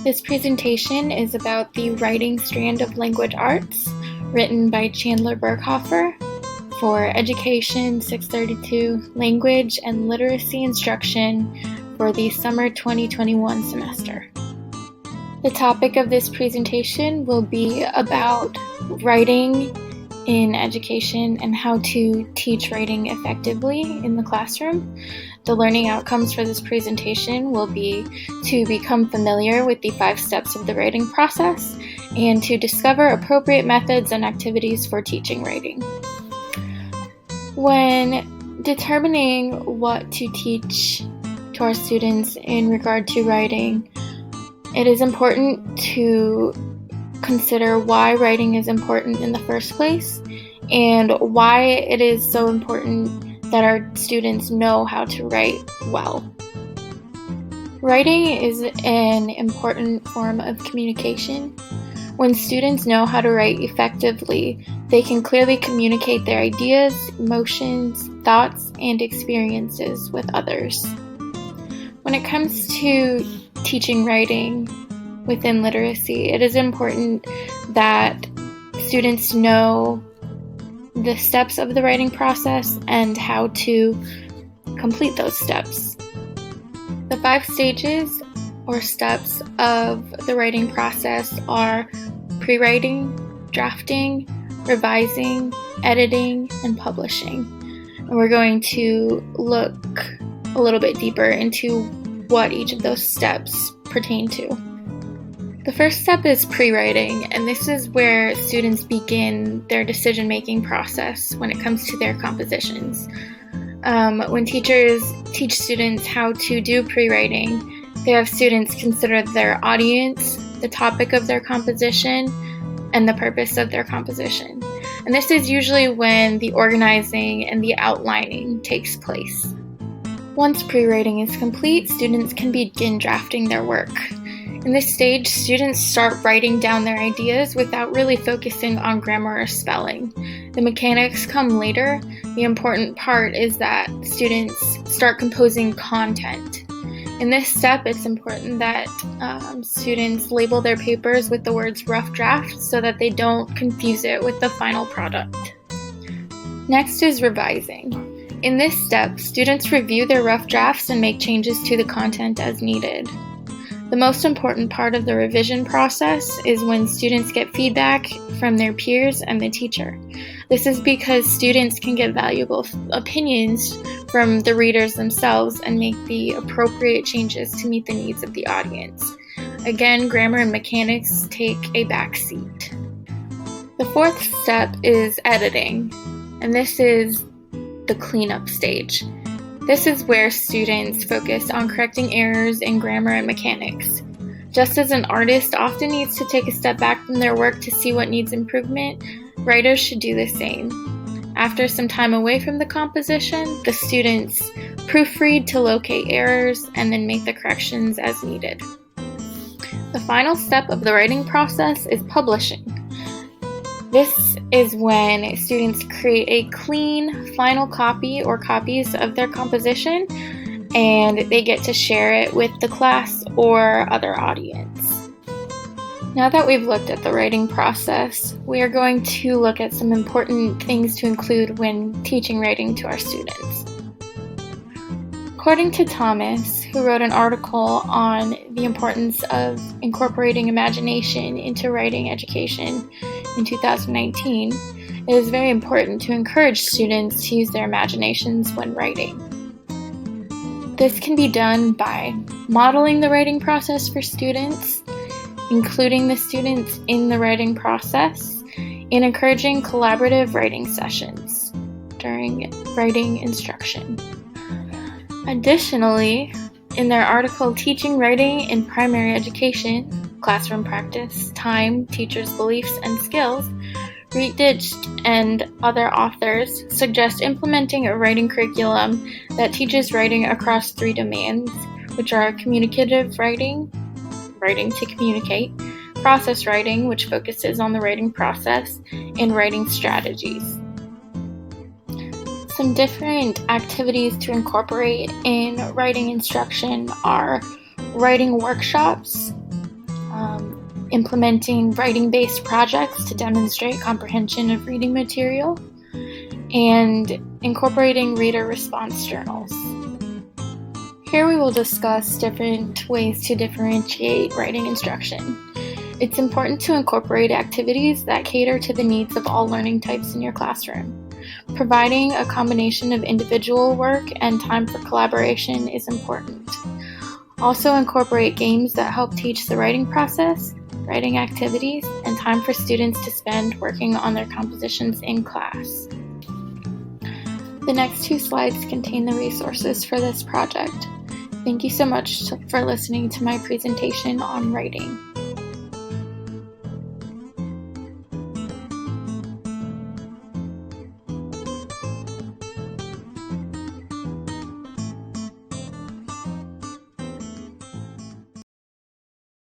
This presentation is about the writing strand of language arts, written by Chandler Berghofer for Education 632 Language and Literacy Instruction for the Summer 2021 semester. The topic of this presentation will be about writing in education and how to teach writing effectively in the classroom. The learning outcomes for this presentation will be to become familiar with the 5 steps of the writing process and to discover appropriate methods and activities for teaching writing. When determining what to teach to our students in regard to writing, it is important to consider why writing is important in the first place and why it is so important that our students know how to write well. Writing is an important form of communication. When students know how to write effectively, they can clearly communicate their ideas, emotions, thoughts, and experiences with others. When it comes to teaching writing within literacy, it is important that students know the steps of the writing process and how to complete those steps. The 5 stages or steps of the writing process are pre-writing, drafting, revising, editing, and publishing. And we're going to look a little bit deeper into what each of those steps pertain to. The first step is pre-writing, and this is where students begin their decision-making process when it comes to their compositions. When teachers teach students how to do pre-writing, they have students consider their audience, the topic of their composition, and the purpose of their composition. And this is usually when the organizing and the outlining takes place. Once pre-writing is complete, students can begin drafting their work. In this stage, students start writing down their ideas without really focusing on grammar or spelling. The mechanics come later. The important part is that students start composing content. In this step, it's important that students label their papers with the words rough draft so that they don't confuse it with the final product. Next is revising. In this step, students review their rough drafts and make changes to the content as needed. The most important part of the revision process is when students get feedback from their peers and the teacher. This is because students can get valuable opinions from the readers themselves and make the appropriate changes to meet the needs of the audience. Again, grammar and mechanics take a back seat. The 4th step is editing, and this is the cleanup stage. This is where students focus on correcting errors in grammar and mechanics. Just as an artist often needs to take a step back from their work to see what needs improvement, writers should do the same. After some time away from the composition, the students proofread to locate errors and then make the corrections as needed. The final step of the writing process is publishing. This is when students create a clean final copy or copies of their composition, and they get to share it with the class or other audience. Now that we've looked at the writing process, we are going to look at some important things to include when teaching writing to our students. According to Thomas, who wrote an article on the importance of incorporating imagination into writing education in 2019, it is very important to encourage students to use their imaginations when writing. This can be done by modeling the writing process for students, including the students in the writing process, and encouraging collaborative writing sessions during writing instruction. Additionally, in their article Teaching Writing in Primary Education, Classroom Practice, Time, Teachers' Beliefs, and Skills, Reed Ditch and other authors suggest implementing a writing curriculum that teaches writing across 3 domains, which are communicative writing, writing to communicate, process writing, which focuses on the writing process, and writing strategies. Some different activities to incorporate in writing instruction are writing workshops, implementing writing-based projects to demonstrate comprehension of reading material, and incorporating reader response journals. Here we will discuss different ways to differentiate writing instruction. It's important to incorporate activities that cater to the needs of all learning types in your classroom. Providing a combination of individual work and time for collaboration is important. Also incorporate games that help teach the writing process, writing activities, and time for students to spend working on their compositions in class. The next 2 slides contain the resources for this project. Thank you so much for listening to my presentation on writing.